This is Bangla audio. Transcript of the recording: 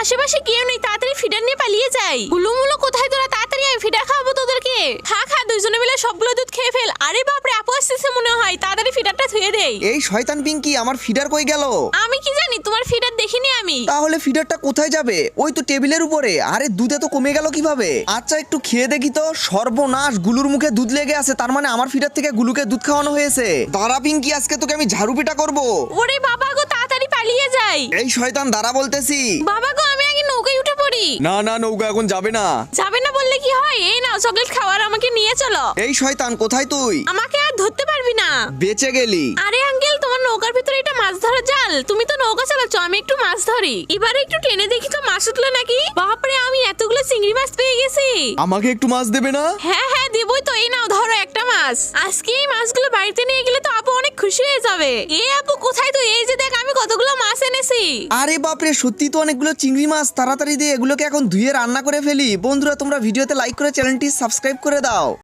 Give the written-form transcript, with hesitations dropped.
আশেপাশে কেউ নেই, তাড়াতাড়ি ফিডার নিয়ে পালিয়ে যাই। গুলুমুলু কোথায় তোরা? তাড়াতাড়ি আয়, ফিডার খাওয়াবো তোদেরকে। খা খা, দুইজনে মিলে সবগুলো দুধ খেয়ে ফেল। আরে বাপরে, আপু আসতেছে মনে হয়, তাড়াতাড়ি ফিডারটা ধুয়ে দেই। এই শয়তান পিঙ্কি, আমার ফিডার কই গেল? আমি কি জানি, তোমার ফিডার দেখিনি আমি। তাহলে ফিডারটা কোথায় যাবে? ওই তো টেবিলের উপরে। আরে দুধে তো কমে গেল কিভাবে? আচ্ছা একটু খেয়ে দেখি তো। সর্বনাশ, গুলুর মুখে দুধ লেগে আছে, তার মানে আমার ফিডার থেকে গুলুকে দুধ খাওয়ানো হয়েছে। দাঁড়া পিঙ্কি, আজকে তোকে আমি ঝাড়ু পিটা করবো। ওরে বাবা গো, তাড়াতাড়ি পালিয়ে যাই। এই শয়তান দাঁড়া বলতেছি। বাবা গো, আমি আগে নৌকায় উঠে পড়ি। না না, নৌকা এখন যাবে না। যাবে না বললে কি হয়? এই নাও চকলেট খাওয়ার, আমাকে নিয়ে চলো। এই শয়তান কোথায় তুই? আমাকে আর ধরতে পারবি না। বেঁচে গেলি। আরে আঙ্কেল, তোমার নৌকার ভিতরে এটা মাছ ধরার জাল। তুমি তো নৌকা চালাচ্ছ, আমি একটু মাছ ধরি। এবারে একটু টেনে দেখি তো মাছ উঠলো নাকি। বাপরে, আমি এতগুলো চিংড়ি মাছ পেয়ে গেছি। আমাকে একটু মাছ দেবে না? হ্যাঁ হ্যাঁ দেবই তো। এই নাও ধরো একটা মাছ। আজকে এই মাছগুলো বাড়িতে নিয়ে গেলে তো আপু অনেক খুশি হয়ে যাবে। এই আপু কোথায় তুই? এই যে দেখ, আমি কতগুলো মাছ এনেছি। আরে বাপরে, সত্যি তো অনেকগুলো চিংড়ি মাছ। তাড়াতাড়ি দিয়ে এগুলোকে এখন ধুয়ে রান্না করে ফেলি। বন্ধুরা, তোমরা ভিডিওতে লাইক করে চ্যানেলটি সাবস্ক্রাইব করে দাও।